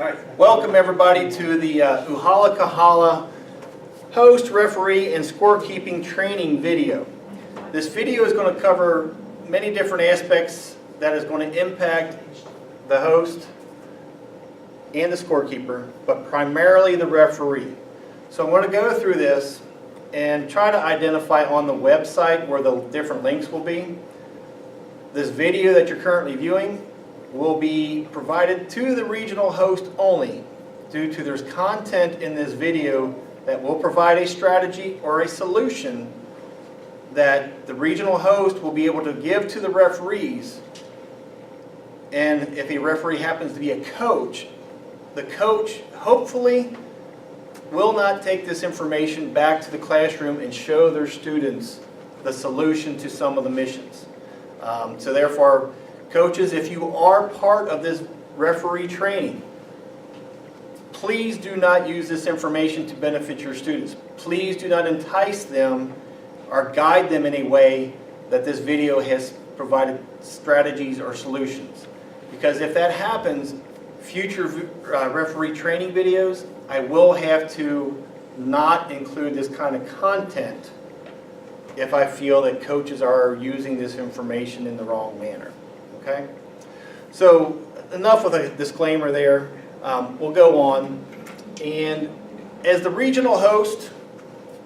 All right, welcome everybody to the UIA Training host, referee, and scorekeeping training video. This video is going to cover many different aspects that is going to impact the host and the scorekeeper, but primarily the referee. So I'm going to go through this and try to identify on the website where the different links will be. This video that you're currently viewing will be provided to the regional host only, due to there's content in this video that will provide a strategy or a solution that the regional host will be able to give to the referees. And if a referee happens to be a coach, the coach hopefully will not take this information back to the classroom and show their students the solution to some of the missions. So therefore, coaches, if you are part of this referee training, please do not use this information to benefit your students. Please do not entice them or guide them in a way that this video has provided strategies or solutions. Because if that happens, future referee training videos, I will have to not include this kind of content if I feel that coaches are using this information in the wrong manner. Okay? So enough with a disclaimer there. We'll go on. And as the regional host,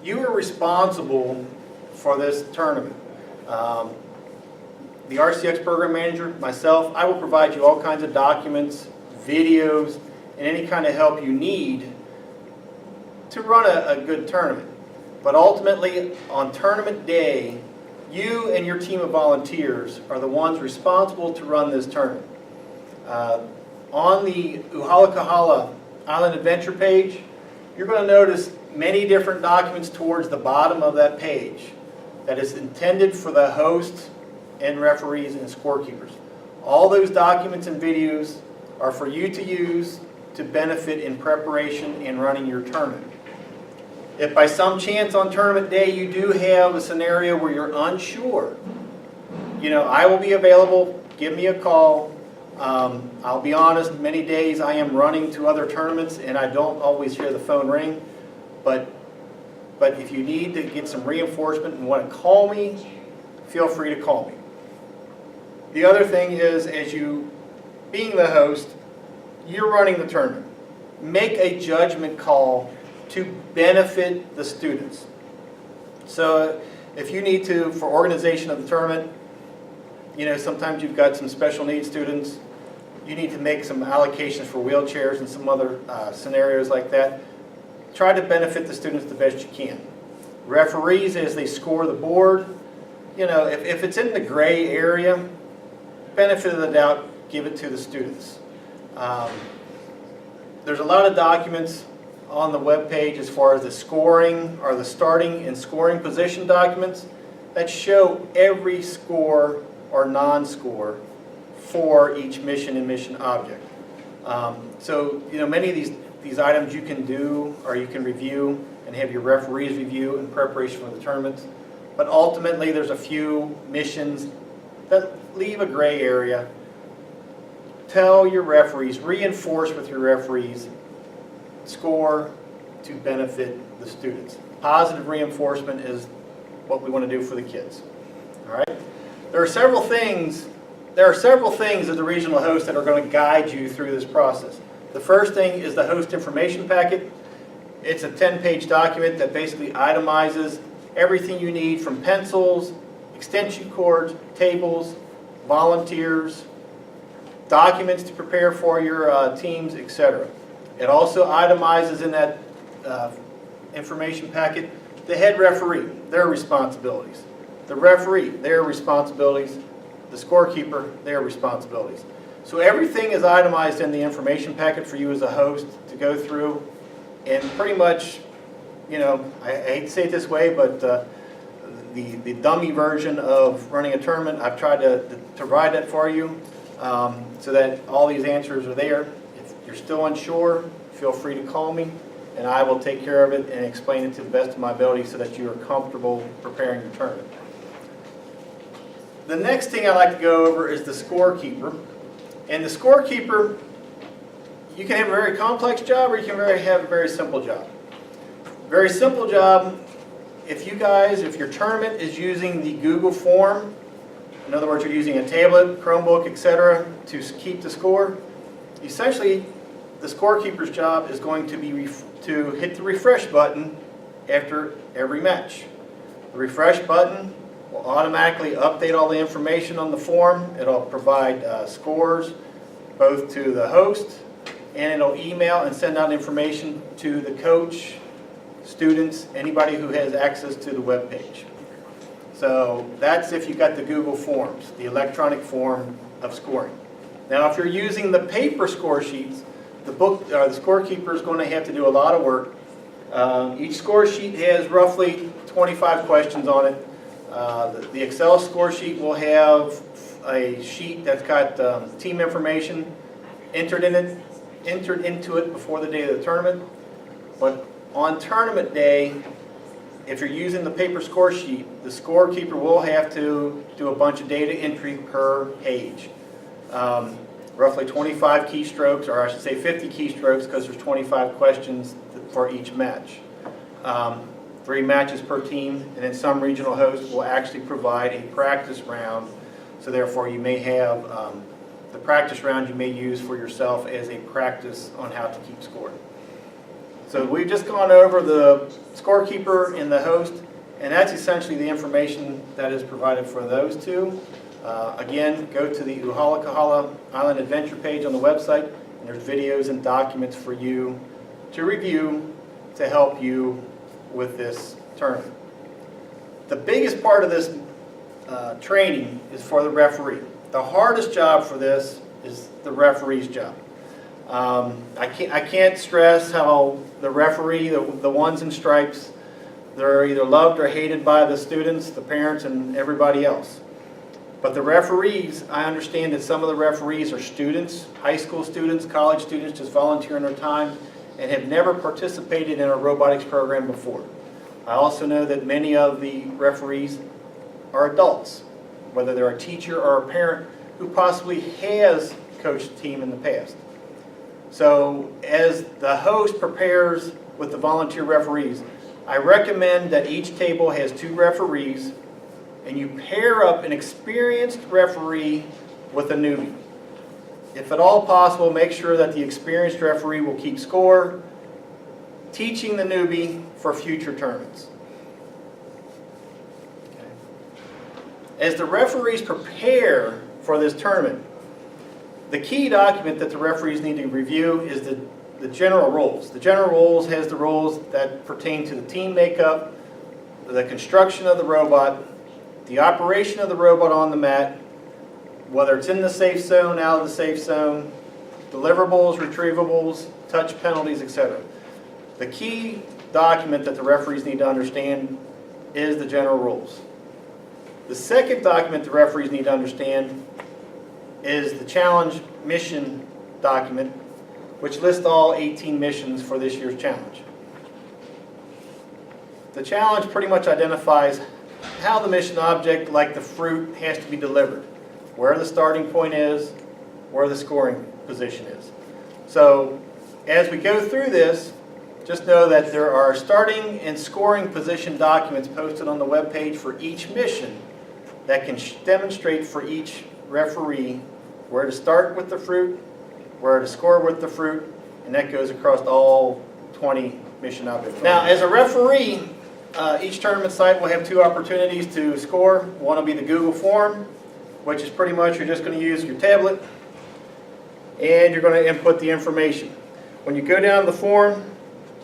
you are responsible for this tournament. The RCX program manager, myself, I will provide you all kinds of documents, videos, and any kind of help you need to run a good tournament. But ultimately, on tournament day, you and your team of volunteers are the ones responsible to run this tournament. On the UIA Island Adventure page, you're going to notice many different documents towards the bottom of that page that is intended for the hosts and referees and scorekeepers. All those documents and videos are for you to use to benefit in preparation and running your tournament. If by some chance on tournament day you do have a scenario where you're unsure, I will be available. Give me a call. I'll be honest, many days I am running to other tournaments and I don't always hear the phone ring. But if you need to get some reinforcement and want to call me, feel free to call me. The other thing is, as you, being the host, you're running the tournament. Make a judgment call to benefit the students. So if you need to, for organization of the tournament, sometimes you've got some special needs students, you need to make some allocations for wheelchairs and some other scenarios like that. Try to benefit the students the best you can. Referees, as they score the board, if it's in the gray area, benefit of the doubt, give it to the students. There's a lot of documents on the web page as far as the scoring or the starting and scoring position documents that show every score or non-score for each mission and mission object. So many of these items you can do or you can review and have your referees review in preparation for the tournaments. But ultimately there's a few missions that leave a gray area. Tell your referees, reinforce with your referees, score to benefit the students. Positive reinforcement is what we want to do for the kids. All right? There are several things as the regional host that are going to guide you through this process. The first thing is the host information packet. It's a 10-page document that basically itemizes everything you need from pencils, extension cords, tables, volunteers, documents to prepare for your teams, etc. It also itemizes in that information packet the head referee, their responsibilities, the referee, their responsibilities, the scorekeeper, their responsibilities. So everything is itemized in the information packet for you as a host to go through, and pretty much, I hate to say it this way, but the dummy version of running a tournament, I've tried to provide that for you so that all these answers are there. If you're still unsure, feel free to call me and I will take care of it and explain it to the best of my ability so that you are comfortable preparing your tournament. The next thing I'd like to go over is the scorekeeper. And the scorekeeper, you can have a very complex job or you can have a very simple job. Very simple job, if your tournament is using the Google form, in other words, you're using a tablet, Chromebook, etc., to keep the score, essentially the scorekeeper's job is going to be to hit the refresh button after every match. The refresh button will automatically update all the information on the form. It'll provide scores both to the host, and it'll email and send out information to the coach, students, anybody who has access to the web page. So that's if you got the Google Forms, the electronic form of scoring. Now if you're using the paper score sheets, the scorekeeper is going to have to do a lot of work. Each score sheet has roughly 25 questions on it. The Excel score sheet will have a sheet that's got team information entered into it before the day of the tournament. But on tournament day, if you're using the paper score sheet, the scorekeeper will have to do a bunch of data entry per page. Roughly 25 keystrokes, or I should say 50 keystrokes, because there's 25 questions for each match. 3 matches per team, and then some regional hosts will actually provide a practice round. So therefore you may have the practice round you may use for yourself as a practice on how to keep score. So we've just gone over the scorekeeper and the host, and that's essentially the information that is provided for those two. Again, go to the UIA Island Adventure page on the website, and there's videos and documents for you to review to help you with this tournament. The biggest part of this training is for the referee. The hardest job for this is the referee's job. I can't stress how the referee, the ones in stripes, they're either loved or hated by the students, the parents, and everybody else. But the referees, I understand that some of the referees are students, high school students, college students, just volunteering their time, and have never participated in a robotics program before. I also know that many of the referees are adults, whether they're a teacher or a parent who possibly has coached a team in the past. So as the host prepares with the volunteer referees, I recommend that each table has 2 referees, and you pair up an experienced referee with a newbie. If at all possible, make sure that the experienced referee will keep score, teaching the newbie for future tournaments. Okay. As the referees prepare for this tournament, the key document that the referees need to review is the general rules. The general rules has the rules that pertain to the team makeup, the construction of the robot, the operation of the robot on the mat, whether it's in the safe zone, out of the safe zone, deliverables, retrievables, touch penalties, etc. The key document that the referees need to understand is the general rules. The second document the referees need to understand is the challenge mission document, which lists all 18 missions for this year's challenge. The challenge pretty much identifies how the mission object, like the fruit, has to be delivered, where the starting point is, where the scoring position is. So as we go through this, just know that there are starting and scoring position documents posted on the web page for each mission that can demonstrate for each referee where to start with the fruit, where to score with the fruit, and that goes across all 20 mission objects. Now, as a referee, each tournament site will have 2 opportunities to score. One will be the Google form, which is pretty much you're just going to use your tablet, and you're going to input the information. When you go down the form,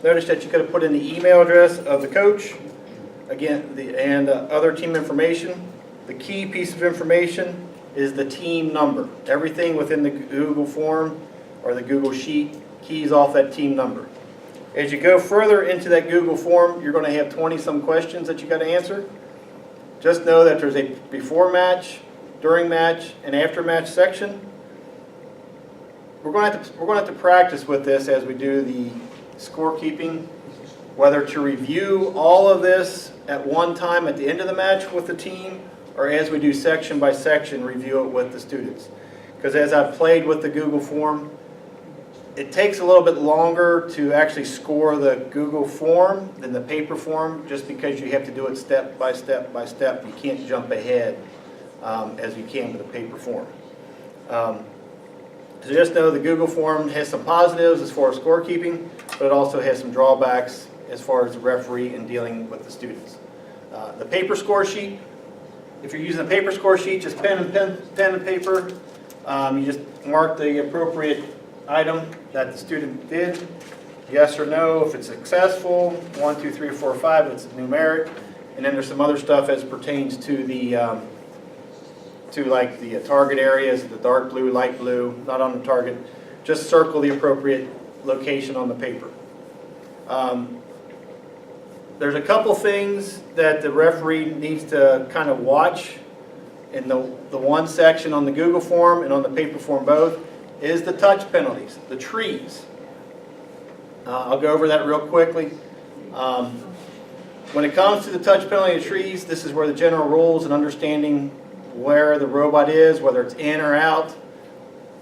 notice that you're going to put in the email address of the coach, again, and other team information. The key piece of information is the team number. Everything within the Google form or the Google sheet keys off that team number. As you go further into that Google form, you're going to have 20-some questions that you got to answer. Just know that there's a before match, during match, and after match section. We're going to have to practice with this as we do the scorekeeping, whether to review all of this at one time at the end of the match with the team, or as we do section by section, review it with the students. Because as I've played with the Google form, It takes a little bit longer to actually score the Google form than the paper form, just because you have to do it step by step by step. You can't jump ahead as you can with the paper form. So just know the Google form has some positives as far as scorekeeping, but it also has some drawbacks as far as the referee and dealing with the students. The paper score sheet, if you're using a paper score sheet, just pen and paper. You just mark the appropriate item that the student did, yes or no if it's successful, 1, 2, 3, 4, 5 if it's numeric, and then there's some other stuff as pertains to the like the target areas, the dark blue, light blue, not on the target. Just circle the appropriate location on the paper. There's a couple things that the referee needs to kind of watch in the one section on the Google form and on the paper form both, is the touch penalties, the trees. I'll go over that real quickly. When it comes to the touch penalty of trees, this is where the general rules and understanding where the robot is, whether it's in or out,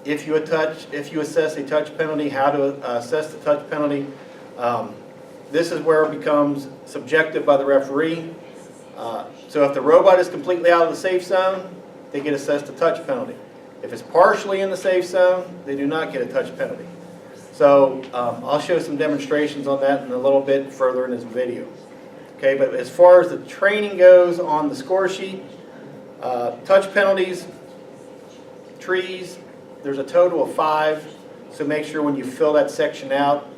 if you assess a touch penalty, how to assess the touch penalty. This is where it becomes subjective by the referee. So if the robot is completely out of the safe zone, they get assessed a touch penalty. If it's partially in the safe zone, they do not get a touch penalty. So I'll show some demonstrations on that in a little bit further in this video. Okay, but as far as the training goes on the score sheet, touch penalties, trees, there's a total of 5. So make sure when you fill that section out,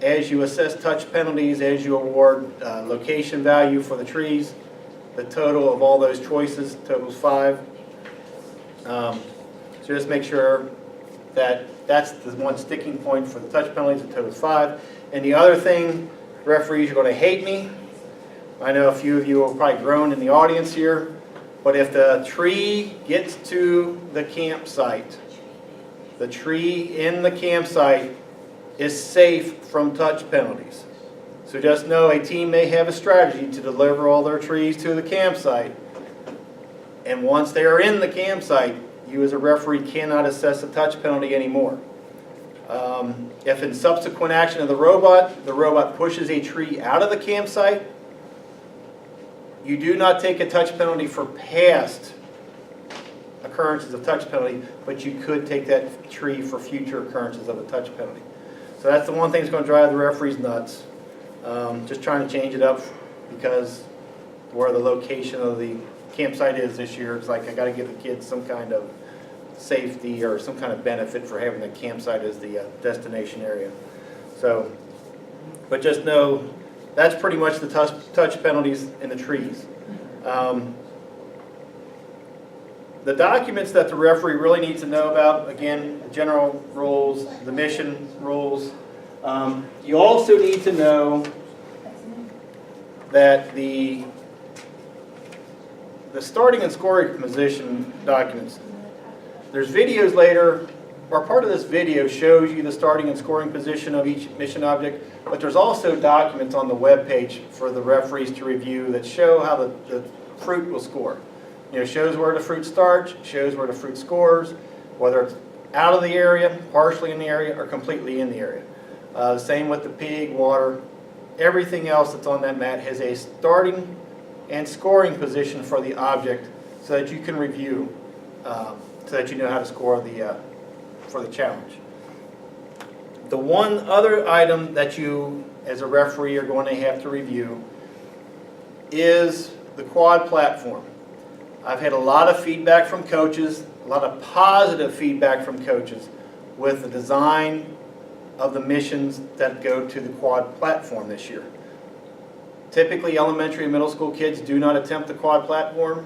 as you assess touch penalties, as you award location value for the trees, the total of all those choices totals 5. So just make sure that that's the one sticking point for the touch penalties, it totals 5. And the other thing, referees are going to hate me. I know a few of you will probably groan in the audience here, but if the tree gets to the campsite, the tree in the campsite is safe from touch penalties. So just know a team may have a strategy to deliver all their trees to the campsite, and once they are in the campsite, you as a referee cannot assess a touch penalty anymore. If in subsequent action of the robot pushes a tree out of the campsite, you do not take a touch penalty for past occurrences of touch penalty, but you could take that tree for future occurrences of a touch penalty. So that's the one thing that's going to drive the referees nuts. Just trying to change it up because where the location of the campsite is this year, it's like I got to give the kids some kind of safety or some kind of benefit for having the campsite as the destination area. So, but just know that's pretty much the touch penalties in the trees. The documents that the referee really needs to know about, again, the general rules, the mission rules. You also need to know that the starting and scoring position documents, there's videos later, or part of this video shows you the starting and scoring position of each mission object, but there's also documents on the web page for the referees to review that show how the fruit will score. You know, shows where the fruit starts, shows where the fruit scores, whether it's out of the area, partially in the area, or completely in the area. Same with the pig, water, everything else that's on that mat has a starting and scoring position for the object so that you can review, so that you know how to score for the challenge. The one other item that you as a referee are going to have to review is the quad platform. I've had a lot of feedback from coaches, a lot of positive feedback from coaches with the design of the missions that go to the quad platform this year. Typically, elementary and middle school kids do not attempt the quad platform,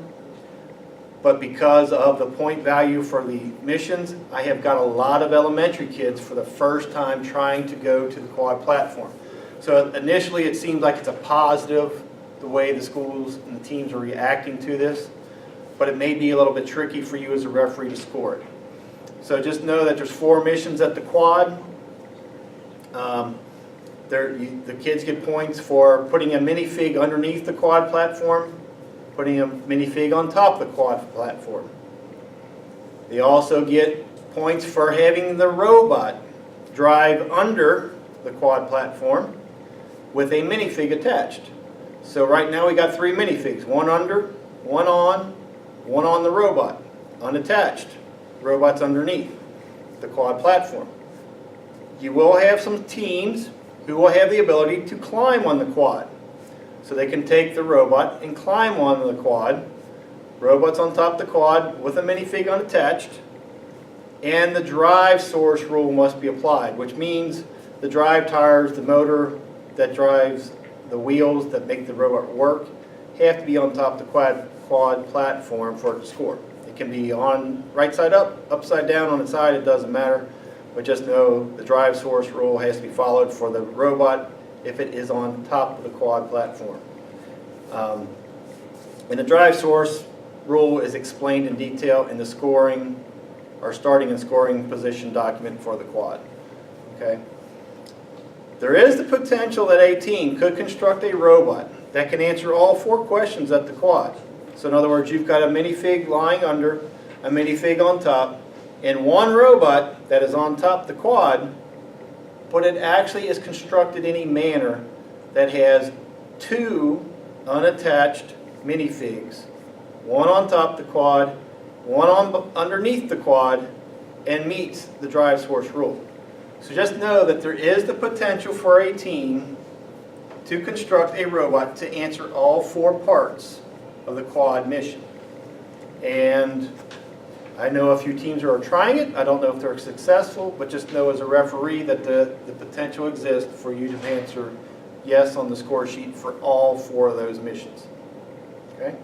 but because of the point value for the missions, I have got a lot of elementary kids for the first time trying to go to the quad platform. So initially it seems like it's a positive, the way the schools and the teams are reacting to this, but it may be a little bit tricky for you as a referee to score it. So just know that there's 4 missions at the quad. The kids get points for putting a minifig underneath the quad platform, putting a minifig on top of the quad platform. They also get points for having the robot drive under the quad platform with a minifig attached. So right now we got 3 minifigs, one under, one on the robot, unattached. Robot's underneath the quad platform. You will have some teams who will have the ability to climb on the quad. So they can take the robot and climb on the quad. Robot's on top of the quad with a minifig unattached. And the drive source rule must be applied, which means the drive tires, the motor that drives the wheels that make the robot work, have to be on top of the quad platform for it to score. It can be on right side up, upside down on its side, it doesn't matter. But just know the drive source rule has to be followed for the robot if it is on top of the quad platform. And the drive source rule is explained in detail in the scoring or starting and scoring position document for the quad. Okay. There is the potential that a team could construct a robot that can answer all 4 questions at the quad. So in other words, you've got a minifig lying under, a minifig on top, and one robot that is on top of the quad, but it actually is constructed in a manner that has 2 unattached minifigs, one on top of the quad, one underneath the quad, and meets the drive source rule. So just know that there is the potential for a team to construct a robot to answer all 4 parts of the quad mission. And I know a few teams are trying it. I don't know if they're successful, but just know as a referee that the potential exists for you to answer yes on the score sheet for all 4 of those missions. Okay?